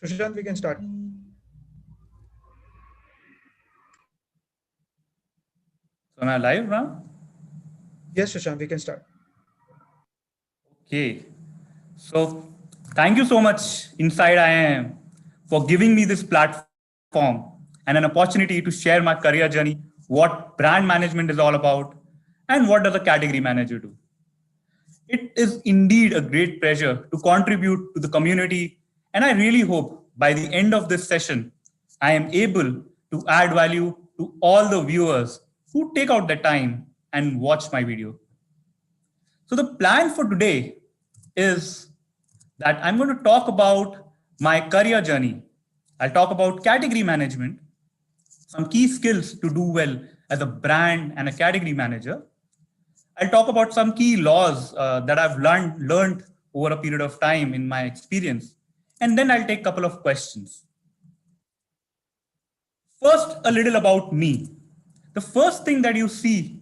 Sushant, we can start. So am I live now? Yes, Sushant, we can start. Okay. So thank you so much, Inside IIM, for giving me this platform and an opportunity to share my career journey, what brand management is all about, and what does a category manager do. It is indeed a great pleasure to contribute to the community, and I really hope by the end of this session, I am able to add value to all the viewers who take out the time and watch my video. So the plan for today is that I'm going to talk about my career journey. I'll talk about category management, some key skills to do well as a brand and a category manager. I'll talk about some key laws that I've learned over a period of time in my experience. And then I'll take a couple of questions. First, a little about me. The first thing that you see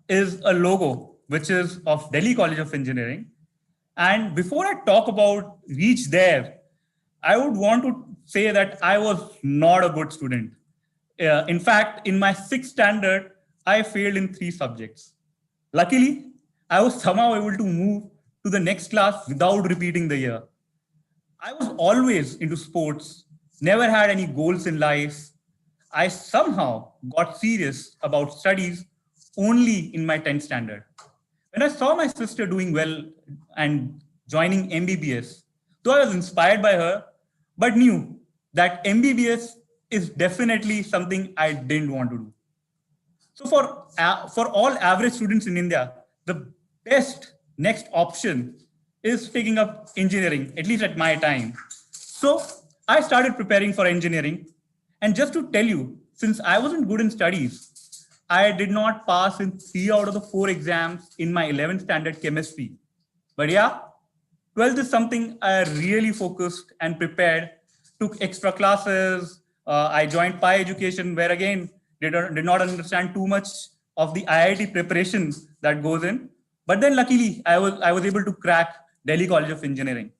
is a logo, which is of Delhi College of Engineering. And before I talk about reach there, I would want to say that I was not a good student. In fact, in my sixth standard, I failed in 3 subjects. Luckily, I was somehow able to move to the next class without repeating the year. I was always into sports, never had any goals in life. I somehow got serious about studies only in my 10th standard. When I saw my sister doing well and joining MBBS, though I was inspired by her, but knew that MBBS is definitely something I didn't want to do. So for all average students in India, the best next option is taking up engineering, at least at my time. So I started preparing for engineering. And just to tell you, since I wasn't good in studies, I did not pass in 3 out of the 4 exams in my 11th standard chemistry. But yeah, 12th is something I really focused and prepared, took extra classes. I joined Pi Education, where again, did not understand too much of the IIT preparation that goes in. But then luckily, I was able to crack Delhi College of Engineering.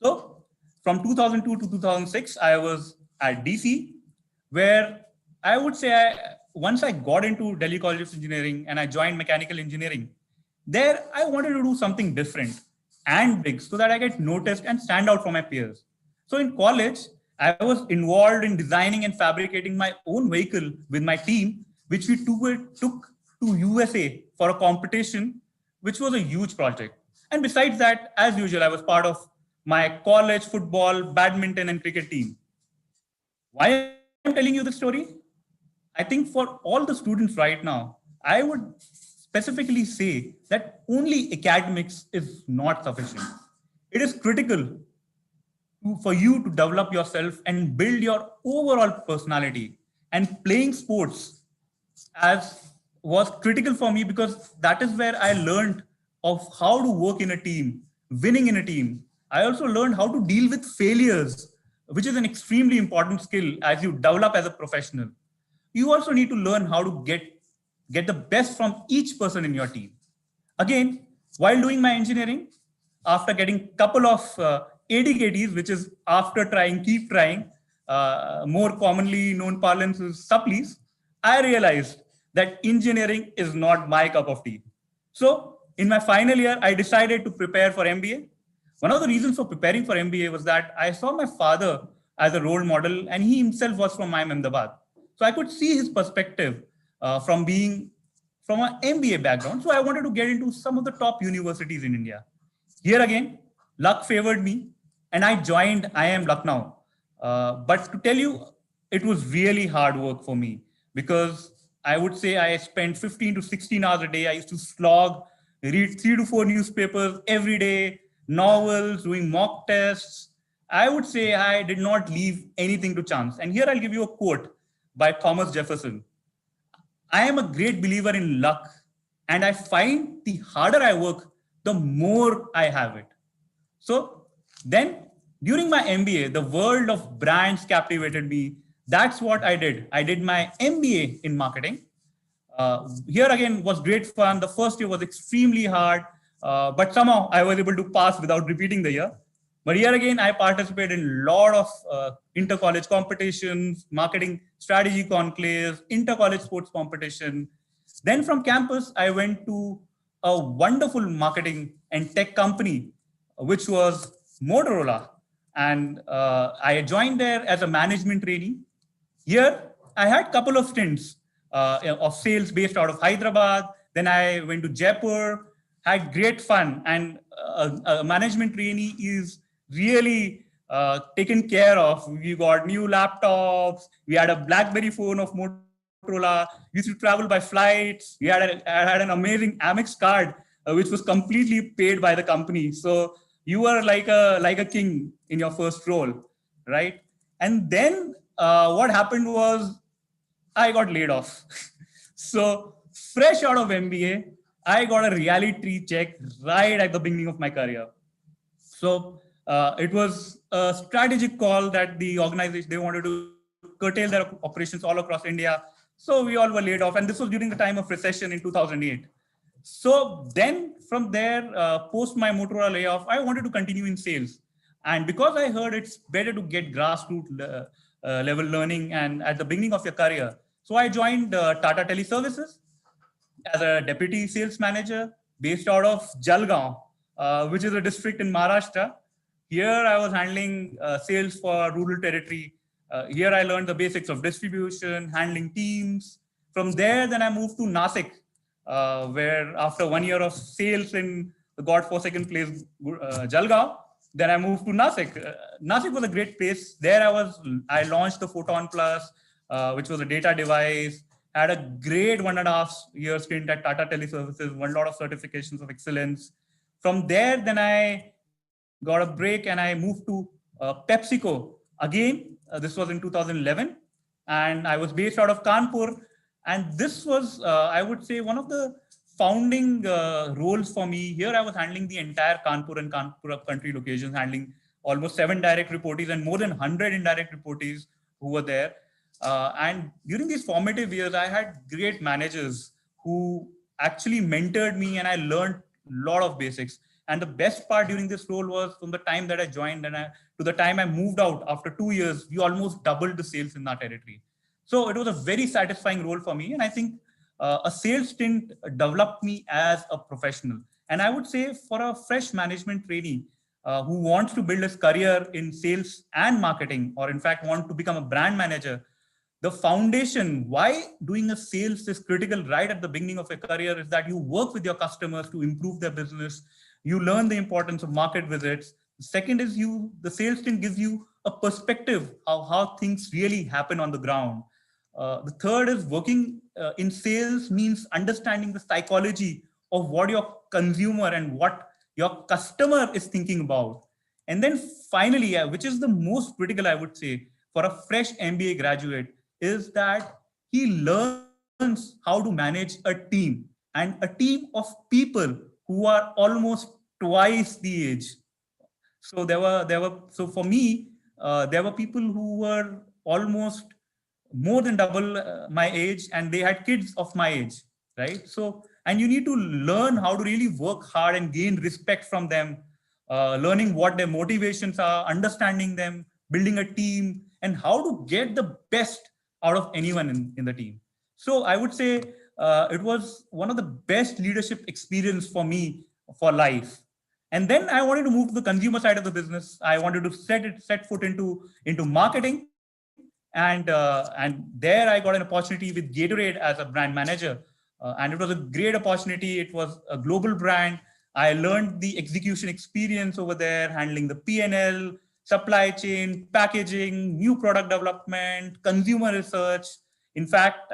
So from 2002 to 2006, I was at DC, where I would say once I got into Delhi College of Engineering and I joined mechanical engineering, there I wanted to do something different and big so that I get noticed and stand out from my peers. So in college, I was involved in designing and fabricating my own vehicle with my team, which we took to USA for a competition, which was a huge project. And besides that, as usual, I was part of my college football, badminton, and cricket team. Why I'm telling you this story? I think for all the students right now, I would specifically say that only academics is not sufficient. It is critical for you to develop yourself and build your overall personality. And playing sports as was critical for me because that is where I learned of how to work in a team, winning in a team. I also learned how to deal with failures, which is an extremely important skill as you develop as a professional. You also need to learn how to get the best from each person in your team. Again, while doing my engineering, after getting couple of ADKTs, which is after trying, keep trying, more commonly known parlance is supplies, I realized that engineering is not my cup of tea. So in my final year, I decided to prepare for MBA. One of the reasons for preparing for MBA was that I saw my father as a role model, and he himself was from IIM Ahmedabad. So I could see his perspective from being from an MBA background. So I wanted to get into some of the top universities in India. Here again, luck favored me, and I joined IIM Lucknow. But to tell you, it was really hard work for me because I would say I spent 15 to 16 hours a day. I used to slog, read 3 to 4 newspapers every day, novels, doing mock tests. I would say I did not leave anything to chance. And here I'll give you a quote by Thomas Jefferson. I am a great believer in luck, and I find the harder I work, the more I have it. So then during my MBA, the world of brands captivated me. That's what I did. I did my MBA in marketing. Here again was great fun. The first year was extremely hard, but somehow I was able to pass without repeating the year. But here again, I participated in a lot of inter-college competitions, marketing strategy conclaves, inter-college sports competition. Then from campus, I went to a wonderful marketing and tech company, which was Motorola. And I joined there as a management trainee. Here, I had a couple of stints of sales based out of Hyderabad. Then I went to Jaipur, had great fun. And a management trainee is really taken care of. We got new laptops. We had a BlackBerry phone of Motorola. We used to travel by flights. I had an amazing Amex card, which was completely paid by the company. So you were like a king in your first role, right? And then what happened was I got laid off. So fresh out of MBA, I got a reality check right at the beginning of my career. So it was a strategic call that the organization, they wanted to curtail their operations all across India. So we all were laid off. And this was during the time of recession in 2008. So then from there, post my Motorola layoff, I wanted to continue in sales. And because I heard it's better to get grassroots level learning and at the beginning of your career. So I joined Tata Teleservices as a deputy sales manager based out of Jalgaon, which is a district in Maharashtra. Here I was handling sales for rural territory. Here I learned the basics of distribution, handling teams. From there, then I moved to Nasik, where after 1 year of sales in the godforsaken place, Jalgaon, then I moved to Nasik. Nasik was a great place. There I launched the Photon Plus, which was a data device. Had a great 1.5 year stint at Tata Teleservices, won a lot of certifications of excellence. From there, then I got a break and I moved to PepsiCo. Again, this was in 2011, and I was based out of Kanpur. And this was, I would say, one of the founding roles for me. Here I was handling the entire Kanpur and Kanpur country locations, handling almost 7 direct reportees and more than 100 indirect reportees who were there. And during these formative years, I had great managers who actually mentored me and I learned a lot of basics. And the best part during this role was from the time that I joined to the time I moved out after 2 years, we almost doubled the sales in our territory. So it was a very satisfying role for me. And I think a sales stint developed me as a professional. And I would say for a fresh management trainee who wants to build his career in sales and marketing, or in fact want to become a brand manager, the foundation why doing a sales is critical right at the beginning of a career is that you work with your customers to improve their business. You learn the importance of market visits. The second is the sales team gives you a perspective of how things really happen on the ground. The third is working in sales means understanding the psychology of what your consumer and what your customer is thinking about. And then finally, which is the most critical, I would say, for a fresh MBA graduate, is that he learns how to manage a team and a team of people who are almost twice the age. So so for me, there were people who were almost more than double my age and they had kids of my age, right? So, and you need to learn how to really work hard and gain respect from them, learning what their motivations are, understanding them, building a team, and how to get the best out of anyone in the team. So I would say it was one of the best leadership experience for me for life. And then I wanted to move to the consumer side of the business. I wanted to set foot into marketing, and there I got an opportunity with Gatorade as a brand manager, and it was a great opportunity. It was a global brand. I learned the execution experience over there, handling the P&L, supply chain, packaging, new product development, consumer research. In fact,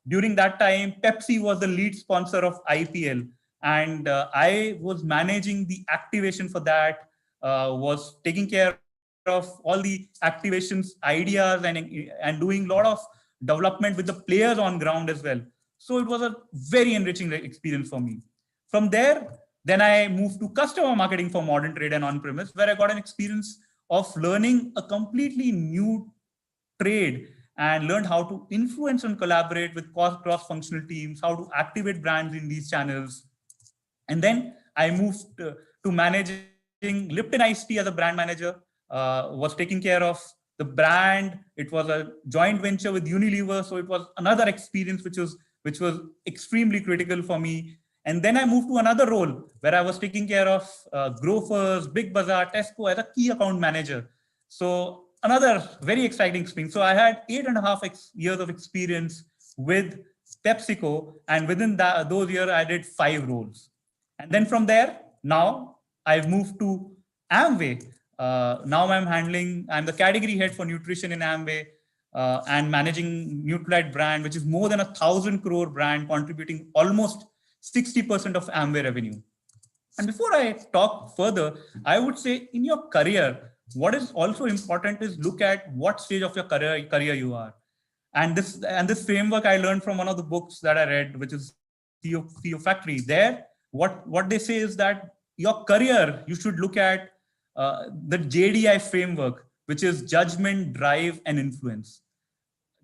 during that time, Pepsi was the lead sponsor of IPL, and I was managing the activation for that, was taking care of all the activations, ideas, and doing a lot of development with the players on ground as well. So it was a very enriching experience for me. From there, then I moved to customer marketing for modern trade and on-premise, where I got an experience of learning a completely new trade and learned how to influence and collaborate with cross-functional teams, how to activate brands in these channels. And then I moved to managing Lipton Iced Tea as a brand manager, was taking care of the brand. It was a joint venture with Unilever, so it was another experience which was extremely critical for me. And then I moved to another role where I was taking care of Grofers, Big Bazaar, Tesco as a key account manager. So another very exciting experience. So I had 8.5 years of experience with PepsiCo, and within those years, I did 5 roles. And then from there, now I've moved to Amway. Now I'm the category head for nutrition in Amway, and managing Nutralite brand, which is more than 1,000 crore brand, contributing almost 60% of Amway revenue. And before I talk further, I would say in your career, what is also important is look at what stage of your career you are. And this framework I learned from one of the books that I read, which is CEO Factory. There, what they say is that your career, you should look at the JDI framework, which is judgment, drive, and influence.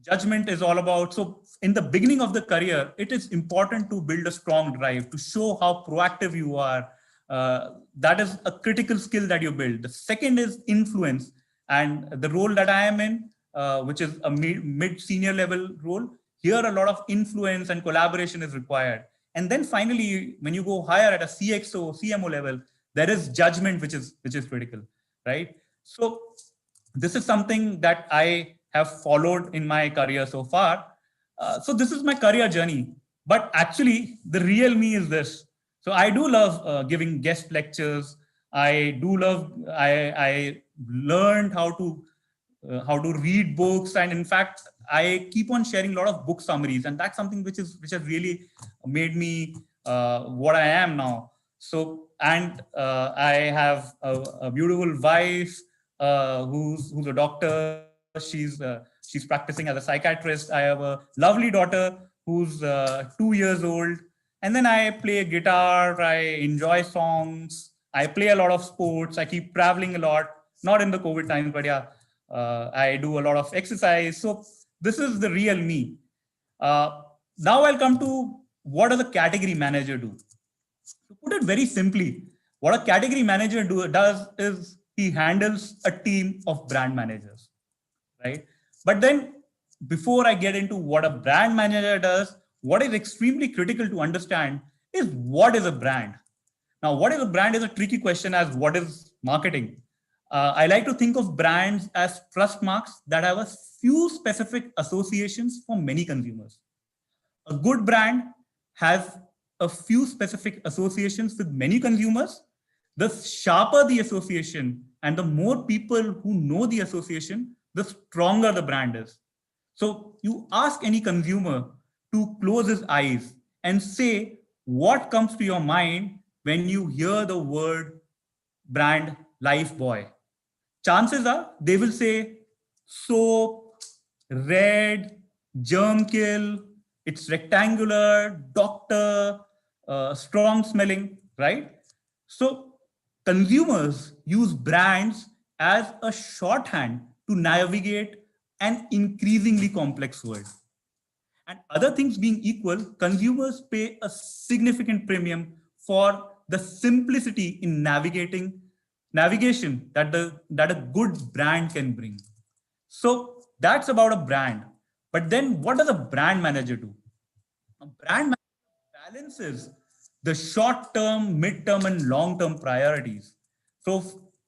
Judgment is all about, so in the beginning of the career, it is important to build a strong drive to show how proactive you are. That is a critical skill that you build. The second is influence, and the role that I am in, which is a mid senior level role, here a lot of influence and collaboration is required. And then finally, when you go higher at a CXO, CMO level, there is judgment, which is critical, right? So this is something that I have followed in my career so far. So this is my career journey. But actually, the real me is this. So I do love giving guest lectures. I learned how to read books, and in fact, I keep on sharing a lot of book summaries, and that's something which has really made me what I am now. So, and I have a beautiful wife who's a doctor. She's practicing as a psychiatrist. I have a lovely daughter who's 2 years old. And then I play guitar. I enjoy songs. I play a lot of sports. I keep traveling a lot. Not in the COVID times, but yeah, I do a lot of exercise. So this is the real me. Now I'll come to what does a category manager do? To put it very simply, what a category manager does is he handles a team of brand managers, right? But then before I get into what a brand manager does, what is extremely critical to understand is what is a brand. Now, what is a brand is a tricky question as what is marketing. I like to think of brands as trust marks that have a few specific associations for many consumers. A good brand has a few specific associations with many consumers. The sharper the association and the more people who know the association, the stronger the brand is. So you ask any consumer to close his eyes and say what comes to your mind when you hear the word brand Lifebuoy. Chances are they will say soap, red, germ kill, it's rectangular, doctor, strong smelling, right? So consumers use brands as a shorthand to navigate an increasingly complex world. And other things being equal, consumers pay a significant premium for the simplicity in navigation that a good brand can bring. So that's about a brand. But then what does a brand manager do? A brand manager balances the short term, mid term, and long term priorities. So,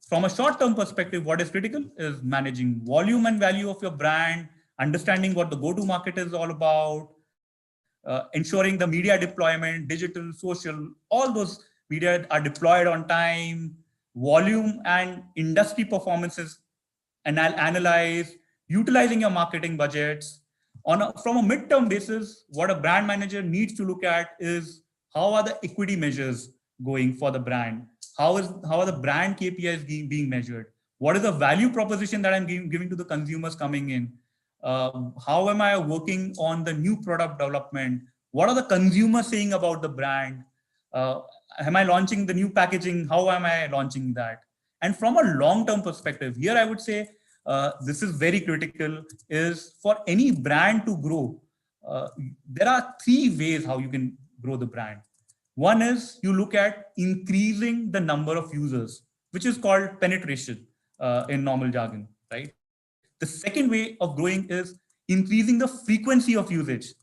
from a short term perspective, what is critical is managing volume and value of your brand, understanding what the go to market is all about, ensuring the media deployment, digital, social, all those media are deployed on time, volume and industry performances, and analyze, utilizing your marketing budgets. From a midterm basis, what a brand manager needs to look at is how are the equity measures going for the brand? How are the brand KPIs being measured? What is the value proposition that I'm giving to the consumers coming in? How am I working on the new product development? What are the consumers saying about the brand? Am I launching the new packaging? How am I launching that? And from a long-term perspective, here I would say this is very critical, is for any brand to grow, there are 3 ways how you can grow the brand. One is you look at increasing the number of users. which is called penetration in normal jargon, right? The second way of growing is increasing the frequency of usage,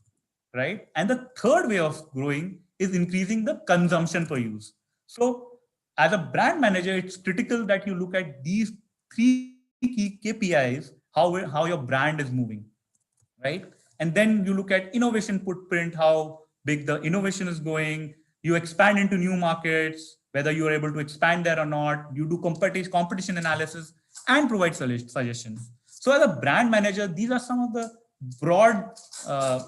right? And the third way of growing is increasing the consumption per use. So as a brand manager, it's critical that you look at these three key KPIs, how your brand is moving, right? And then you look at innovation footprint, how big the innovation is going. You expand into new markets, whether you are able to expand there or not. You do competition analysis and provide suggestions. So as a brand manager, these are some of the broad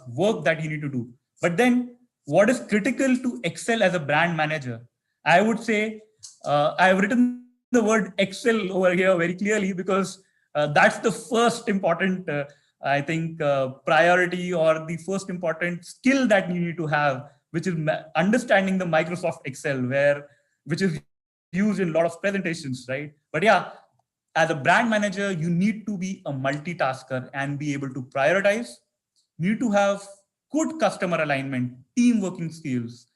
work that you need to do. But then what is critical to excel as a brand manager? I would say I have written the word excel over here very clearly because that's the first important I think priority or the first important skill that you need to have, which is understanding the Microsoft Excel, which is used in a lot of presentations, right? But yeah, as a brand manager, you need to be a multitasker and be able to prioritize. You need to have good customer alignment, team working skills,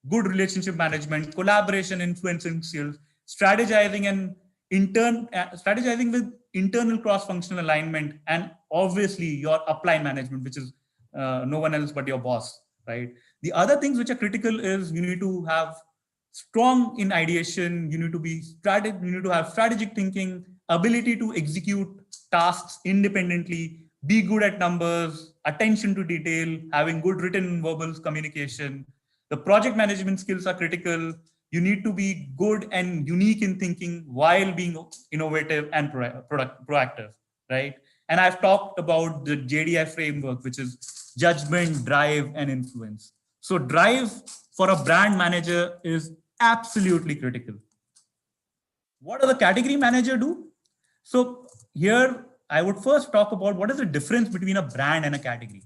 good relationship management, collaboration, influencing skills, strategizing and strategizing with internal cross-functional alignment, and obviously your upline management, which is no one else but your boss, right? The other things which are critical is you need to have strong in ideation, you need to have strategic thinking, ability to execute tasks independently, be good at numbers, attention to detail, having good written and verbal communication. The project management skills are critical. You need to be good and unique in thinking while being innovative and proactive, right? And I've talked about the JDI framework, which is judgment, drive, and influence. So drive for a brand manager is absolutely critical. What does the category manager do? So here I would first talk about what is the difference between a brand and a category.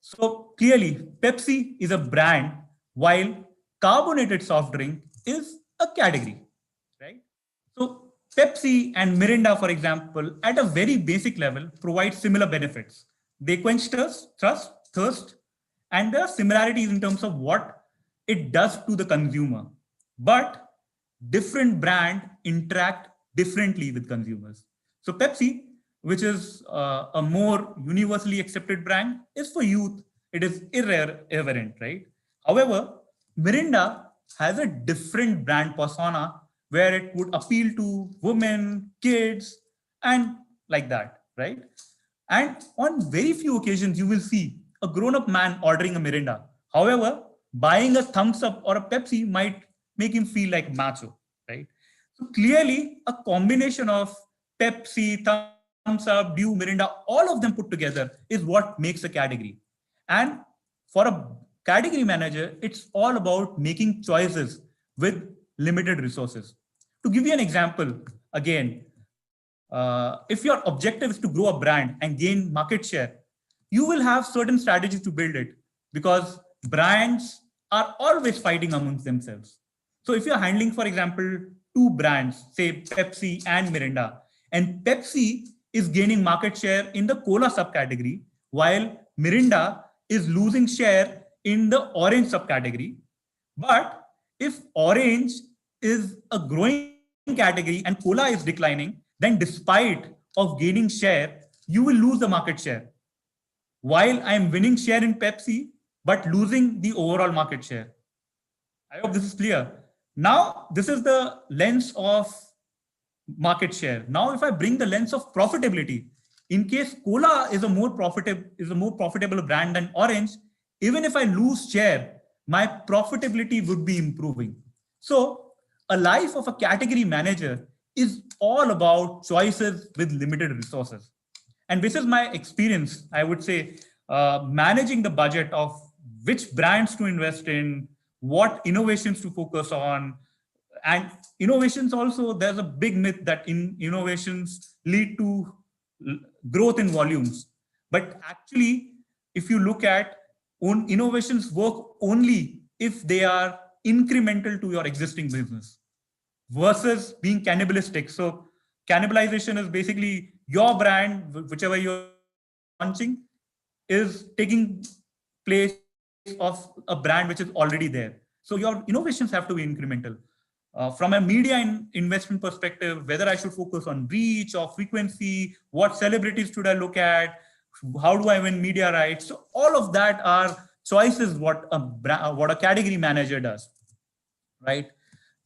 So clearly, Pepsi is a brand, while carbonated soft drink is a category, right? So Pepsi and Mirinda, for example, at a very basic level, provide similar benefits. They quench thirst, and there are similarities in terms of what it does to the consumer. But different brand interact differently with consumers. So Pepsi, which is a more universally accepted brand, is for youth. It is irreverent, right? However, Mirinda has a different brand persona where it would appeal to women, kids, and like that, right? And on very few occasions, you will see a grown-up man ordering a Mirinda. However, buying a thumbs up or a Pepsi might make him feel like macho, right? So clearly, a combination of Pepsi, thumbs up, Dew, Mirinda, all of them put together is what makes a category. And for a category manager, it's all about making choices with limited resources. To give you an example, again, if your objective is to grow a brand and gain market share, you will have certain strategies to build it because brands are always fighting amongst themselves. So if you're handling, for example, two brands, say Pepsi and Mirinda, and Pepsi is gaining market share in the cola subcategory, while Mirinda is losing share in the orange subcategory. But if orange is a growing category and cola is declining, then despite of gaining share, you will lose the market share. While I am winning share in Pepsi, but losing the overall market share. I hope this is clear. Now, this is the lens of market share. Now, if I bring the lens of profitability, in case cola is a more profitable brand than orange, even if I lose share, my profitability would be improving. So, a life of a category manager is all about choices with limited resources. And this is my experience, I would say, managing the budget of which brands to invest in, what innovations to focus on. And innovations also, there's a big myth that innovations lead to growth in volumes. But actually, if you look at innovations work only if they are incremental to your existing business versus being cannibalistic. So cannibalization is basically your brand, whichever you're launching, is taking place of a brand which is already there. So your innovations have to be incremental. From a media investment perspective, whether I should focus on reach or frequency, what celebrities should I look at, how do I win media rights? So all of that are choices what a category manager does, right?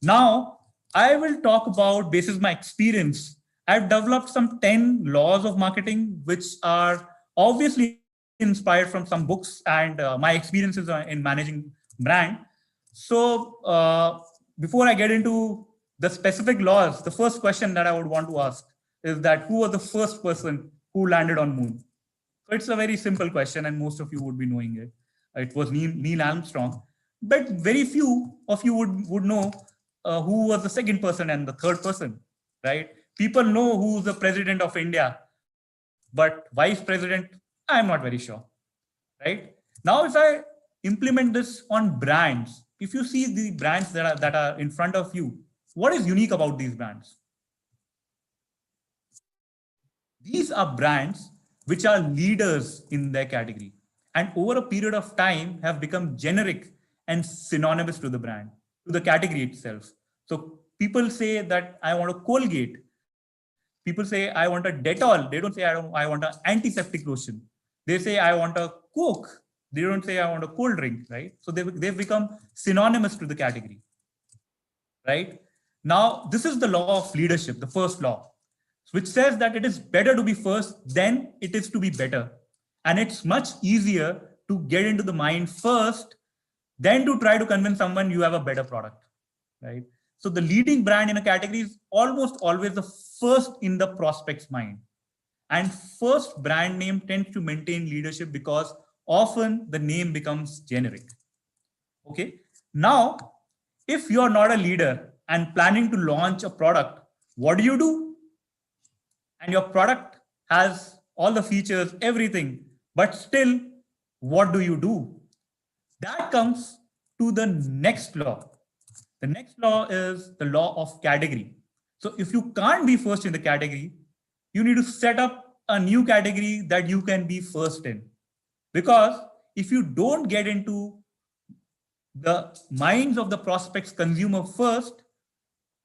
Now, I will talk about basis my experience. I've developed some 10 laws of marketing, which are obviously inspired from some books and my experiences in managing brand. So, before I get into the specific laws, the first question that I would want to ask is that who was the first person who landed on moon? So it's a very simple question, and most of you would be knowing it. It was Neil Armstrong, but very few of you would know who was the second person and the third person, right? People know who's the president of India, but vice president, I'm not very sure, right? Now, if I implement this on brands, if you see the brands that are in front of you, what is unique about these brands? These are brands which are leaders in their category and over a period of time have become generic and synonymous to the brand, to the category itself. So people say that I want a Colgate. People say I want a Dettol. They don't say I want an antiseptic lotion. They say I want a Coke. They don't say I want a cold drink, right? So they've become synonymous to the category, right? Now, this is the law of leadership, the first law, which says that it is better to be first than it is to be better. And it's much easier to get into the mind first than to try to convince someone you have a better product, right? So the leading brand in a category is almost always the first in the prospect's mind. And first brand name tends to maintain leadership because often the name becomes generic. Okay. Now, if you're not a leader and planning to launch a product, what do? And your product has all the features, everything, but still, what do you do? That comes to the next law. The next law is the law of category. So if you can't be first in the category, you need to set up a new category that you can be first in. Because if you don't get into the minds of the prospects consumer first,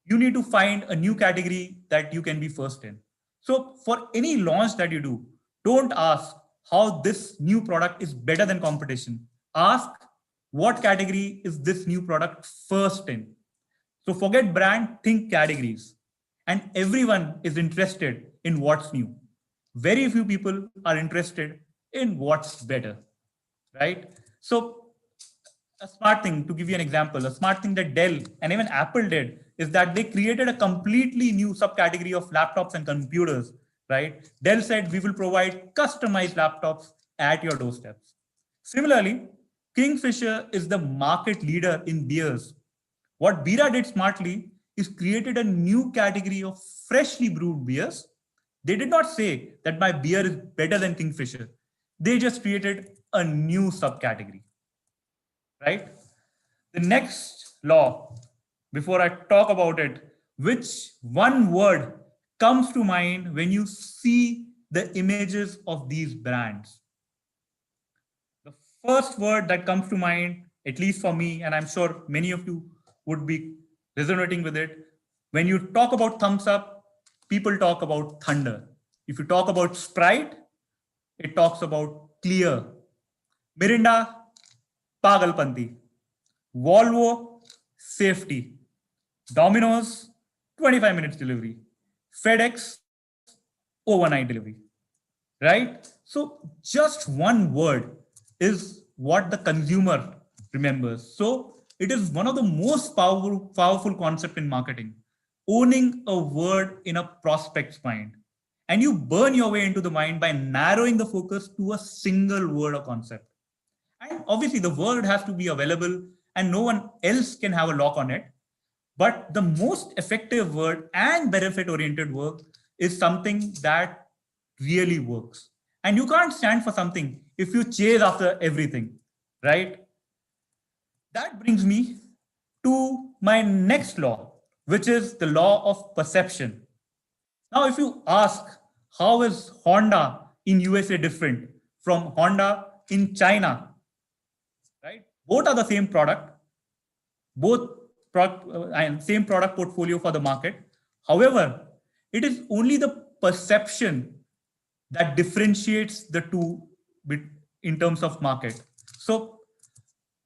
you need to find a new category that you can be first in. So for any launch that you do, don't ask how this new product is better than competition. Ask what category is this new product first in. So forget brand, think categories. And everyone is interested in what's new. Very few people are interested in what's better, right? So a smart thing, to give you an example, a smart thing that Dell and even Apple did is that they created a completely new subcategory of laptops and computers, right? Dell said, we will provide customized laptops at your doorsteps. Similarly, Kingfisher is the market leader in beers. What Bira did smartly is created a new category of freshly brewed beers. They did not say that my beer is better than Kingfisher. They just created a new subcategory, right? The next law, before I talk about it, which one word comes to mind when you see the images of these brands? The first word that comes to mind, at least for me, and I'm sure many of you would be resonating with it, when you talk about thumbs up, people talk about thunder. If you talk about Sprite, it talks about clear. Mirinda, Pagalpanti. Volvo, safety. Domino's, 25 minutes delivery. FedEx, overnight delivery. Right? So just one word is what the consumer remembers. So it is one of the most powerful concept in marketing, owning a word in a prospect's mind. And you burn your way into the mind by narrowing the focus to a single word or concept. And obviously, the word has to be available and no one else can have a lock on it. But the most effective word and benefit oriented work is something that really works. And you can't stand for something if you chase after everything, right? That brings me to my next law, which is the law of perception. Now, if you ask, how is Honda in USA different from Honda in China, right? Both are the same product. Both and same product portfolio for the market. However, it is only the perception that differentiates the two in terms of market. So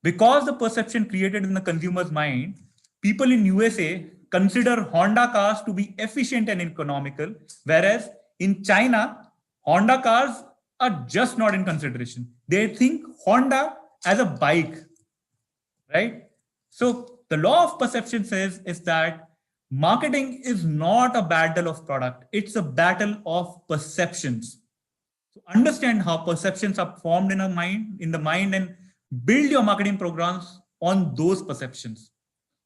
because the perception created in the consumer's mind, people in USA consider Honda cars to be efficient and economical, whereas in China, Honda cars are just not in consideration. They think Honda as a bike, right? So the law of perception says is that marketing is not a battle of product, it's a battle of perceptions. So understand how perceptions are formed in the mind, and build your marketing programs on those perceptions.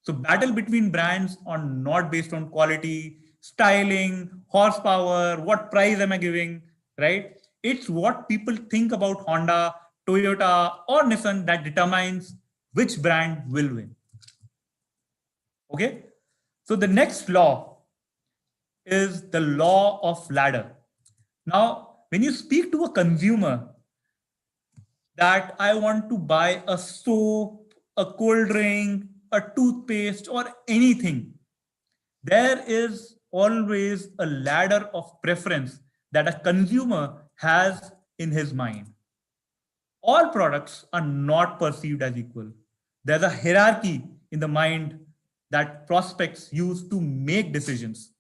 So battle between brands are not based on quality, styling, horsepower, what price am I giving, right? It's what people think about Honda, Toyota, or Nissan that determines which brand will win. Okay. So the next law is the law of ladder. Now, when you speak to a consumer that I want to buy a soap, a cold drink, a toothpaste, or anything, there is always a ladder of preference that a consumer has in his mind. All products are not perceived as equal. There's a hierarchy in the mind that prospects use to make decisions.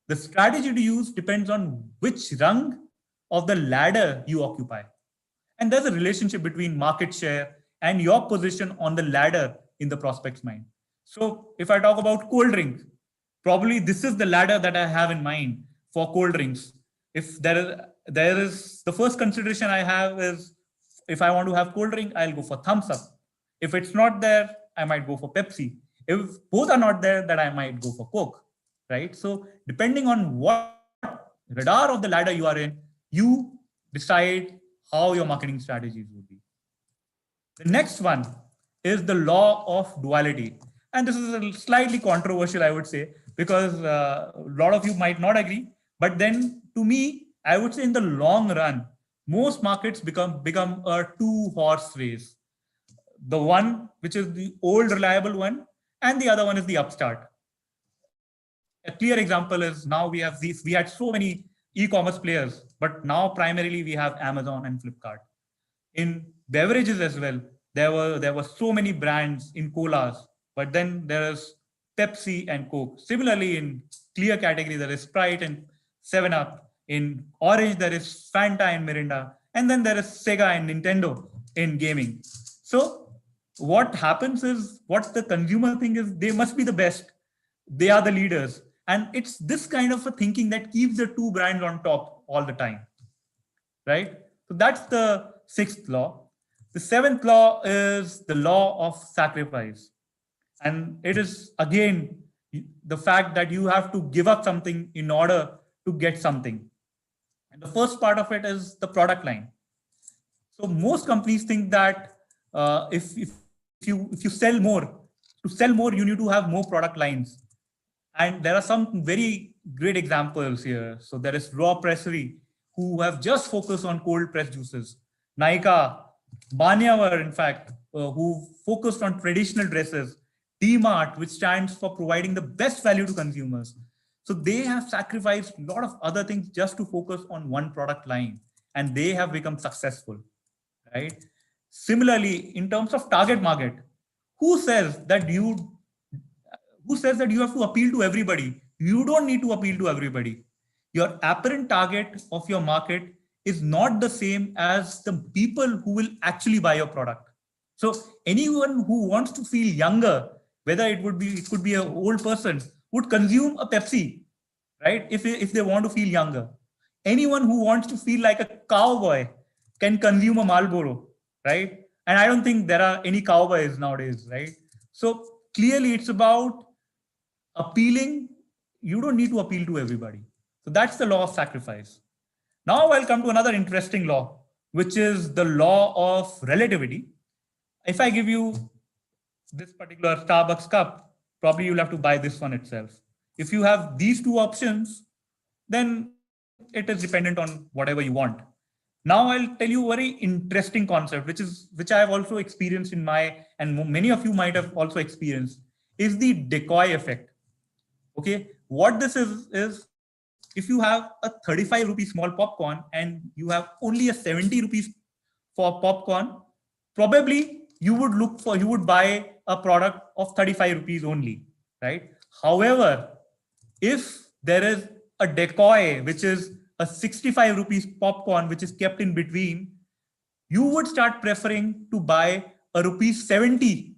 The strategy to use depends on which rung of the ladder you occupy. And there's a relationship between market share and your position on the ladder in the prospect's mind. So if I talk about cold drink, probably this is the ladder that I have in mind for cold drinks. If there is the first consideration I have is, if I want to have cold drink, I'll go for thumbs up. If it's not there, I might go for Pepsi. If both are not there, then I might go for Coke, right? So depending on what radar of the ladder you are in, you decide how your marketing strategies would be. The next one is the law of duality. And this is a slightly controversial, I would say, because a lot of you might not agree. But then to me, I would say in the long run, most markets become a two-horse race. The one which is the old reliable one, and the other one is the upstart. A clear example is now we had so many e-commerce players, but now primarily we have Amazon and Flipkart. In beverages as well, there were so many brands in colas, but then there is Pepsi and Coke. Similarly, in clear category, there is Sprite and 7-Up. In orange, there is Fanta and Mirinda. And then there is Sega and Nintendo in gaming. So what happens is, what the consumer think is they must be the best. They are the leaders. And it's this kind of a thinking that keeps the two brands on top all the time, right? So that's the sixth law. The seventh law is the law of sacrifice. And it is, again, the fact that you have to give up something in order to get something. And the first part of it is the product line. So most companies think that if you sell more, to sell more, you need to have more product lines. And there are some very great examples here. So there is Raw Pressery, who have just focused on cold pressed juices. Nykaa, Banyavar, in fact, who focused on traditional dresses. DMart, which stands for providing the best value to consumers. So they have sacrificed a lot of other things just to focus on one product line, and they have become successful, right? Similarly, in terms of target market, who says that you have to appeal to everybody? You don't need to appeal to everybody. Your apparent target of your market is not the same as the people who will actually buy your product. So anyone who wants to feel younger, whether it could be an old person, would consume a Pepsi, right? If they want to feel younger. Anyone who wants to feel like a cowboy can consume a Marlboro, right? And I don't think there are any cowboys nowadays, right? So clearly it's about appealing. You don't need to appeal to everybody. So that's the law of sacrifice. Now I'll come to another interesting law, which is the law of relativity. If I give you this particular Starbucks cup, probably you'll have to buy this one itself. If you have these two options, then it is dependent on whatever you want. Now I'll tell you a very interesting concept, which I have also experienced and many of you might have also experienced. is the decoy effect. Okay, what this is if you have a 35 rupee small popcorn and you have only a 70 rupees for popcorn, probably you would buy a product of 35 rupees only, right? However, if there is a decoy, which is a 65 rupees popcorn, which is kept in between, you would start preferring to buy a rupees 70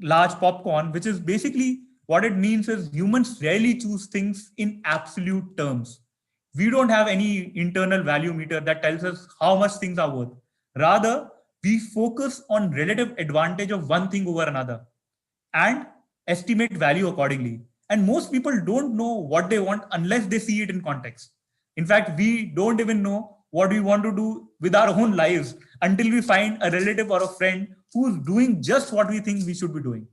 large popcorn, which is basically what it means is humans rarely choose things in absolute terms. We don't have any internal value meter that tells us how much things are worth. Rather, we focus on relative advantage of one thing over another and estimate value accordingly. And most people don't know what they want unless they see it in context. In fact, we don't even know what we want to do with our own lives until we find a relative or a friend who's doing just what we think we should be doing,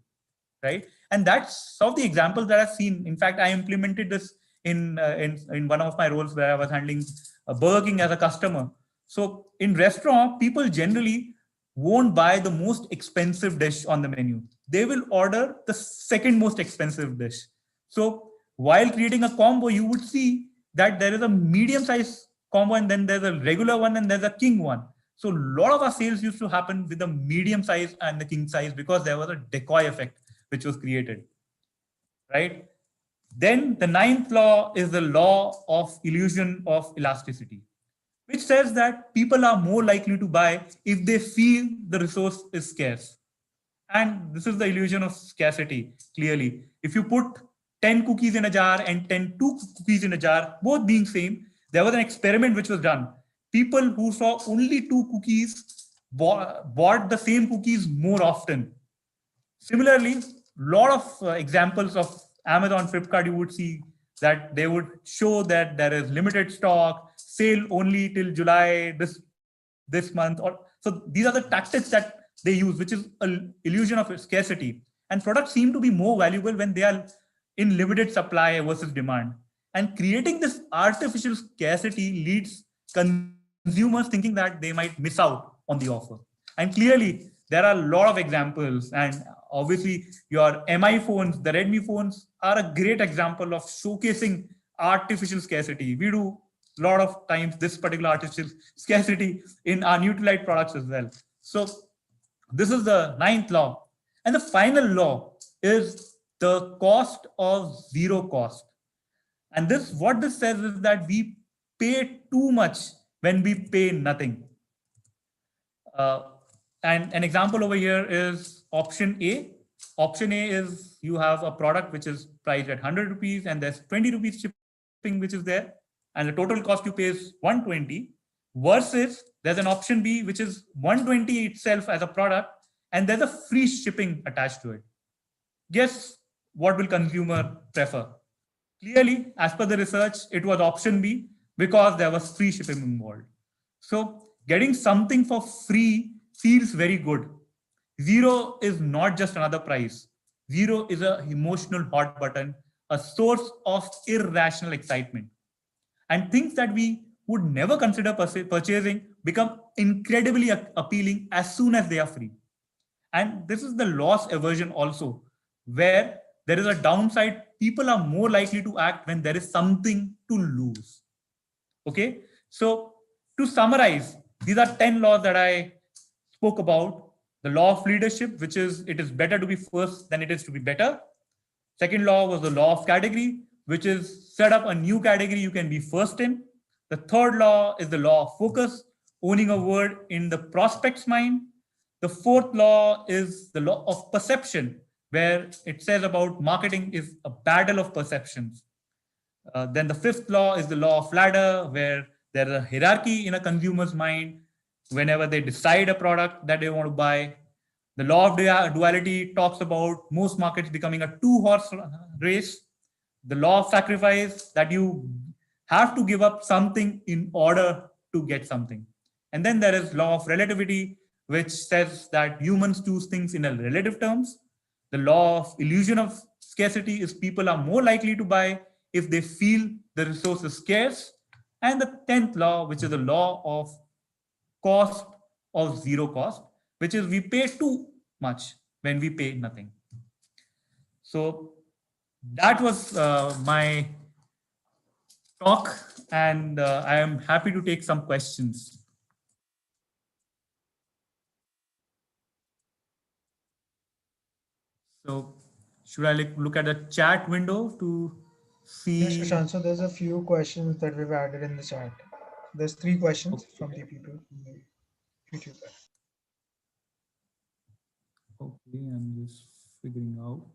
right? And that's some of the examples that I've seen. In fact, I implemented this in one of my roles where I was handling Burger King as a customer. So in restaurant, people generally won't buy the most expensive dish on the menu. They will order the second most expensive dish. So while creating a combo, you would see that there is a medium size combo and then there's a regular one and there's a king one. So a lot of our sales used to happen with the medium size and the king size because there was a decoy effect which was created, right? Then the ninth law is the law of illusion of elasticity, which says that people are more likely to buy if they feel the resource is scarce. And this is the illusion of scarcity, clearly. If you put 10 cookies in a jar and 2 cookies in a jar, both being same, there was an experiment which was done. People who saw only 2 cookies bought the same cookies more often. Similarly, a lot of examples of Amazon, Flipkart, you would see that they would show that there is limited stock, sale only till July this month, or so these are the tactics that they use, which is an illusion of scarcity. And products seem to be more valuable when they are in limited supply versus demand. And creating this artificial scarcity leads consumers thinking that they might miss out on the offer. And clearly, there are a lot of examples, and obviously your MI phones, the Redmi phones are a great example of showcasing artificial scarcity. We do a lot of times this particular artificial scarcity in our Nutrilite products as well. So this is the ninth law. And the final law is the cost of zero cost. And this, what this says is that we pay too much when we pay nothing. Uh, and an example over here is option A. Option A is you have a product which is priced at 100 rupees and there's 20 rupees shipping which is there. And the total cost you pay is 120 versus there's an option B, which is 120 itself as a product and there's a free shipping attached to it. Guess what will consumer prefer? Clearly, as per the research, it was option B because there was free shipping involved. So getting something for free feels very good. Zero is not just another price. Zero is an emotional hot button, a source of irrational excitement. And things that we would never consider purchasing become incredibly appealing as soon as they are free. And this is the loss aversion also, where there is a downside. People are more likely to act when there is something to lose. Okay. So to summarize, these are 10 laws that I spoke about. The law of leadership, which is it is better to be first than it is to be better. Second law was the law of category, which is set up a new category you can be first in. The third law is the law of focus, owning a word in the prospect's mind. The fourth law is the law of perception, where it says about marketing is a battle of perceptions. Then the fifth law is the law of ladder, where there is a hierarchy in a consumer's mind whenever they decide a product that they want to buy. The law of duality talks about most markets becoming a two-horse race. The law of sacrifice, that you have to give up something in order to get something. And then there is law of relativity, which says that humans choose things in a relative terms. The law of illusion of scarcity is people are more likely to buy if they feel the resource is scarce. And the 10th law, which is the law of cost of zero cost, which is we pay too much when we pay nothing. So that was my talk, and I am happy to take some questions. So should I look at the chat window to Yes, see? Sushant. So there's a few questions that we've added in the chat. There's three questions from the Okay, people from the YouTube. okay, I'm just figuring out.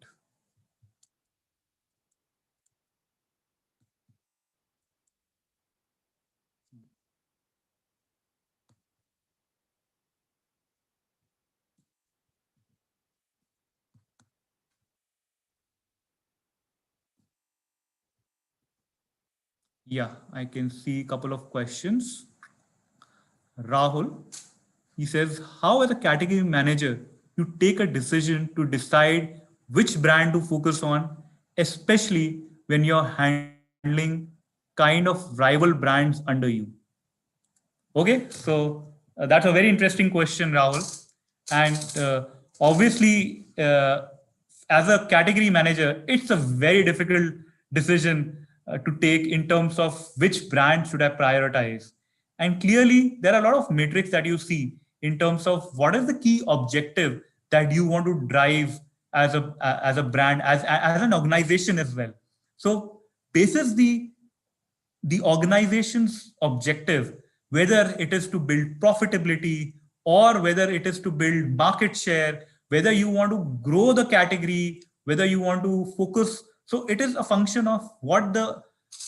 Yeah, I can see a couple of questions. Rahul, he says, how as a category manager, you take a decision to decide which brand to focus on, especially when you're handling kind of rival brands under you? Okay, so that's a very interesting question, Rahul. And obviously, as a category manager, it's a very difficult decision to take in terms of which brand should I prioritize. And clearly, there are a lot of metrics that you see in terms of what is the key objective that you want to drive as a brand, as an organization as well. So, basis the organization's objective, whether it is to build profitability or whether it is to build market share, whether you want to grow the category, whether you want to focus. So it is a function of what the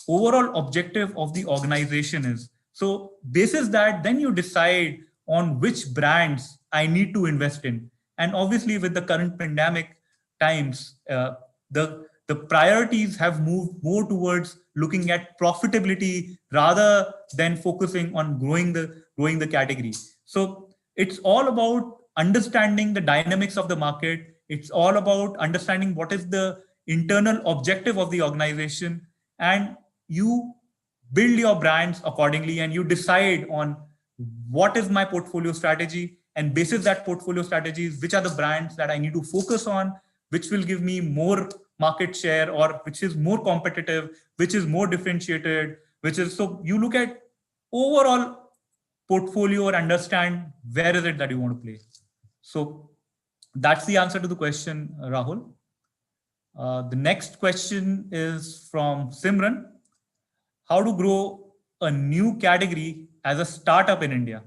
overall objective of the organization is. So basis that, then you decide on which brands I need to invest in. And obviously, with the current pandemic times, the priorities have moved more towards looking at profitability rather than focusing on growing the category. So it's all about understanding the dynamics of the market. It's all about understanding what is the internal objective of the organization, and you build your brands accordingly, and you decide on what is my portfolio strategy, and basis that portfolio strategies, which are the brands that I need to focus on, which will give me more market share, or which is more competitive, which is more differentiated, which is, so you look at overall portfolio or understand where is it that you want to play. So that's the answer to the question, Rahul. The next question is from Simran. How to grow a new category as a startup in India?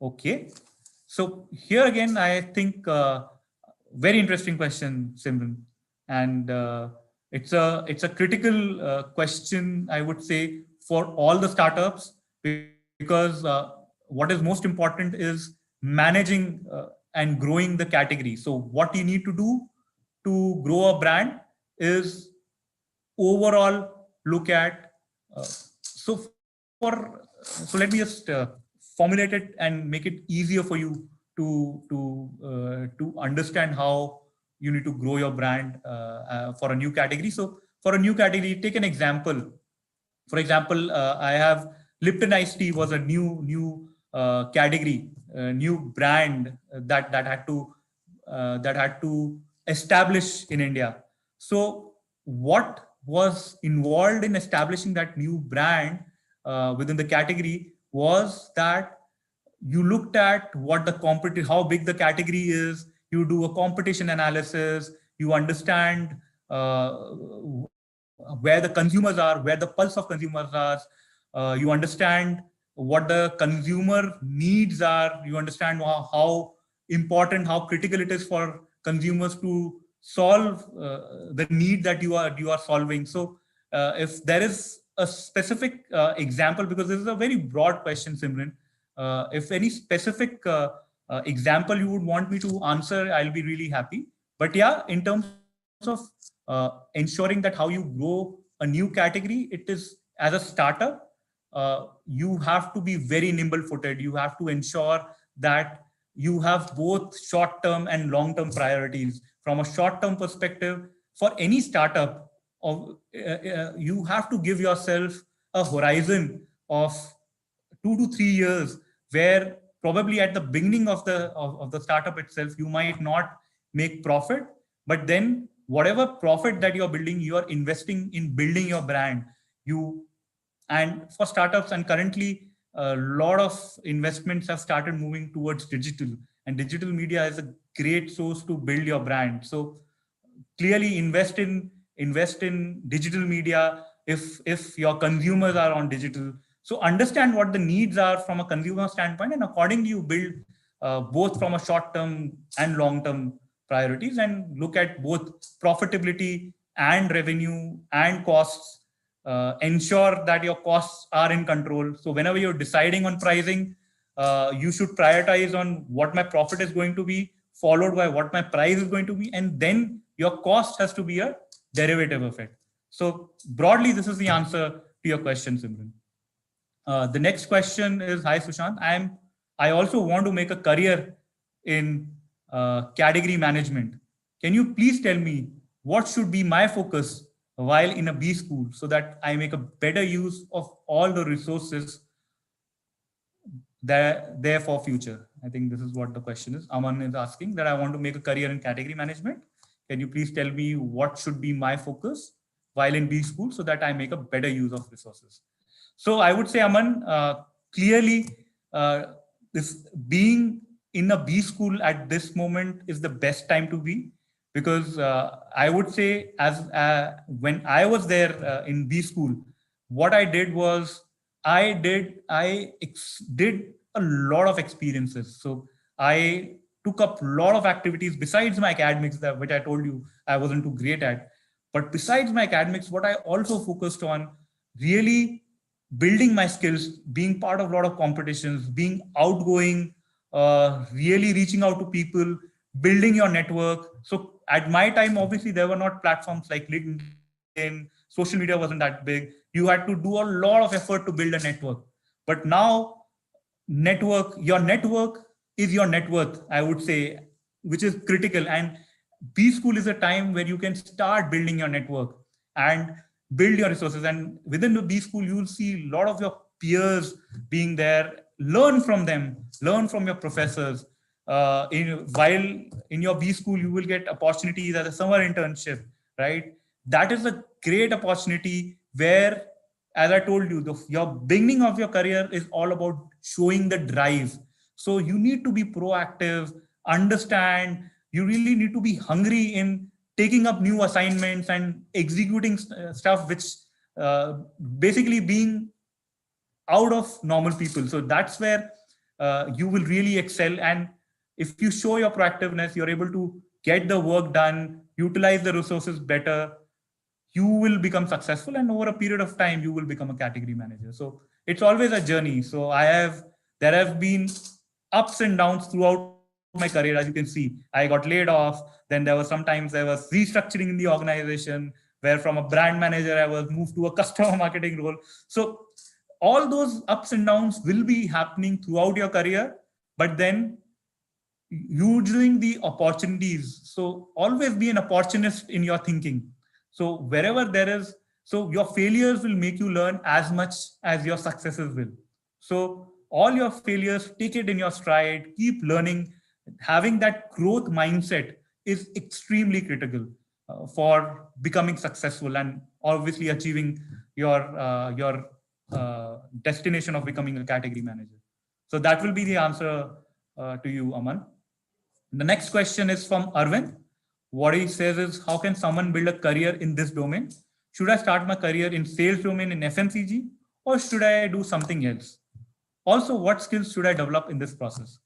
Okay. So here again, I think very interesting question, Simran, and it's a critical question, I would say, for all the startups, because what is most important is managing and growing the category. So what you need to do to grow a brand is overall look at so let me just formulate it and make it easier for you to understand how you need to grow your brand for a new category. So for a new category, take an example. For example, I have Lipton iced tea was a new category, new brand that had to establish in India. So what was involved in establishing that new brand within the category was that you looked at what the how big the category is. You do a competition analysis. You understand where the consumers are, where the pulse of consumers are. You understand what the consumer needs are. You understand how important, how critical it is for consumers to solve the need that you are solving. So if there is a specific example, because this is a very broad question, Simran, if any specific example you would want me to answer, I'll be really happy. But yeah, in terms of ensuring that how you grow a new category, it is as a startup, you have to be very nimble footed. You have to ensure that you have both short term and long term priorities. From a short term perspective, for any startup, you have to give yourself a horizon of 2 to 3 years, where probably at the beginning of the startup itself you might not make profit, But then whatever profit that you're building, you are investing in building your brand. You and for startups, and currently a lot of investments have started moving towards digital, and digital media is a great source to build your brand. So clearly invest in digital media if your consumers are on digital. So understand what the needs are from a consumer standpoint, and accordingly you build both from a short term and long term priorities, and look at both profitability and revenue and costs. Ensure that your costs are in control. So whenever you're deciding on pricing, you should prioritize on what my profit is going to be, followed by what my price is going to be, and then your cost has to be a derivative of it. So broadly, this is the answer to your question, Simran. The next question is, hi Sushant, I also want to make a career in category management. Can you please tell me what should be my focus while in a B school so that I make a better use of all the resources there for future? I think this is what the question is. Aman is asking that I want to make a career in category management. Can you please tell me what should be my focus while in B school so that I make a better use of resources? So I would say, Aman, clearly, this being in a B school at this moment is the best time to be, because I would say, as when I was there in B school, what I did was I did a lot of experiences. So I took up a lot of activities besides my academics, that which I told you I wasn't too great at. But besides my academics, what I also focused on really building my skills, being part of a lot of competitions, being outgoing, really reaching out to people, building your network. So at my time, obviously, there were not platforms like LinkedIn, social media wasn't that big. You had to do a lot of effort to build a network. But now, your network is your net worth, I would say, which is critical. And B school is a time where you can start building your network and build your resources. And within the B school, you will see a lot of your peers being there. Learn from them, learn from your professors. While in your B school, you will get opportunities as a summer internship, right? That is a great opportunity where, as I told you, your beginning of your career is all about showing the drive. So you need to be proactive, understand, you really need to be hungry in taking up new assignments and executing stuff, which basically being out of normal people. So that's where you will really excel. And if you show your proactiveness, you're able to get the work done, utilize the resources better, you will become successful, and over a period of time you will become a category manager. So it's always a journey. So there have been ups and downs throughout my career. As you can see, I got laid off, then sometimes there was restructuring in the organization, where from a brand manager I was moved to a customer marketing role. So all those ups and downs will be happening throughout your career, but then using the opportunities. So always be an opportunist in your thinking. So wherever there is, so your failures will make you learn as much as your successes will. So all your failures, take it in your stride, keep learning. Having that growth mindset is extremely critical for becoming successful and obviously achieving your destination of becoming a category manager. So that will be the answer to you, Aman. The next question is from Arvind. What he says is, how can someone build a career in this domain? Should I start my career in sales domain in FMCG, or should I do something else? Also, what skills should I develop in this process?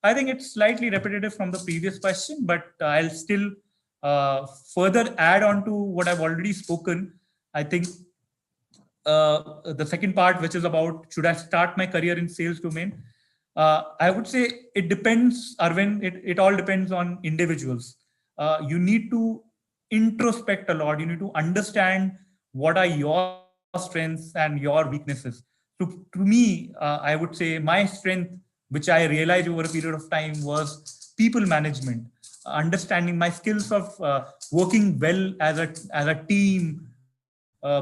I think it's slightly repetitive from the previous question, but I'll still further add on to what I've already spoken. I think the second part, which is about should I start my career in sales domain? I would say it depends, Arvind. It all depends on individuals. You need to introspect a lot. You need to understand what are your strengths and your weaknesses. To me, I would say my strength, which I realized over a period of time, was people management. Understanding my skills of working well as a team,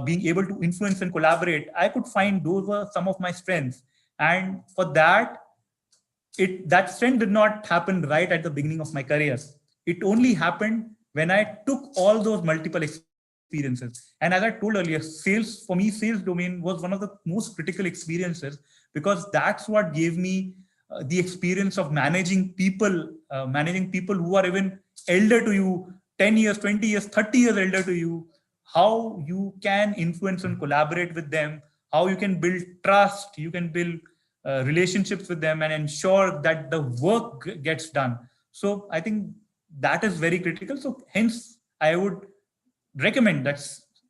being able to influence and collaborate. I could find those were some of my strengths, and for that, that strength did not happen right at the beginning of my career. It only happened when I took all those multiple experiences, and as I told earlier, sales for me, sales domain was one of the most critical experiences, because that's what gave me the experience of managing people who are even elder to you, 10 years, 20 years, 30 years elder to you, how you can influence and collaborate with them, how you can build trust, you can build relationships with them and ensure that the work gets done. So I think that is very critical. So hence, I would recommend that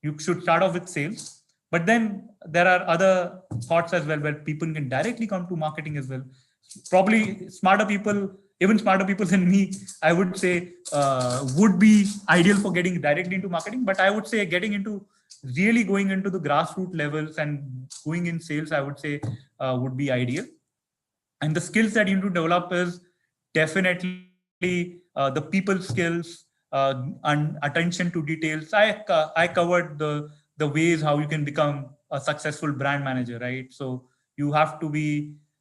you should start off with sales, but then there are other thoughts as well where people can directly come to marketing as well. Probably smarter people, even smarter people than me, I would say, would be ideal for getting directly into marketing. But I would say getting into really going into the grassroots levels and going in sales, I would say, would be ideal. And the skills that you need to develop is definitely the people skills, and attention to details. I covered the ways how you can become a successful brand manager, right? So you have to be,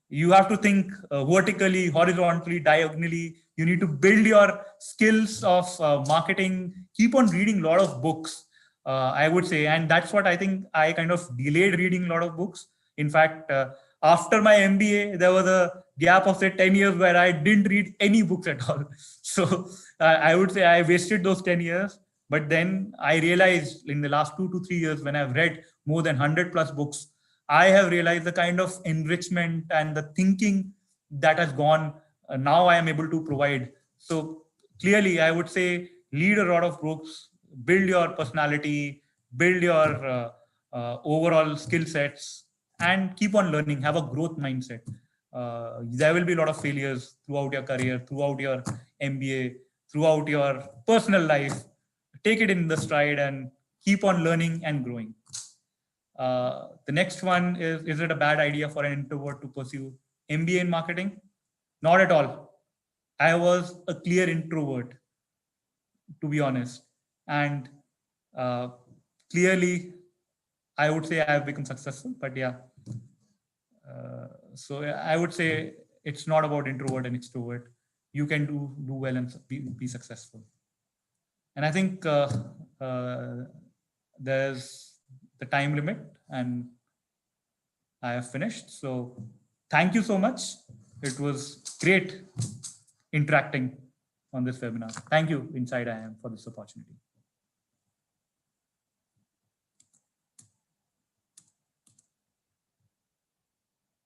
you have to think vertically, horizontally, diagonally. You need to build your skills of marketing. Keep on reading a lot of books, I would say, and that's what I think I kind of delayed reading a lot of books. In fact, after my MBA, there was a gap of say 10 years where I didn't read any books at all. So I would say I wasted those 10 years. But then I realized in the last 2 to 3 years, when I've read more than 100 plus books, I have realized the kind of enrichment and the thinking that has gone. Now I am able to provide. So clearly, I would say read a lot of books, build your personality, build your overall skill sets, and keep on learning. Have a growth mindset. There will be a lot of failures throughout your career, throughout your MBA, throughout your personal life. Take it in the stride and keep on learning and growing. The next one is it a bad idea for an introvert to pursue MBA in marketing? Not at all. I was a clear introvert, to be honest. And uh, clearly, I would say I've become successful. But yeah, so I would say it's not about introvert and extrovert. You can do well and be successful. And I think there's the time limit, and I have finished. So thank you so much. It was great interacting on this webinar. Thank you, Inside IIM, for this opportunity.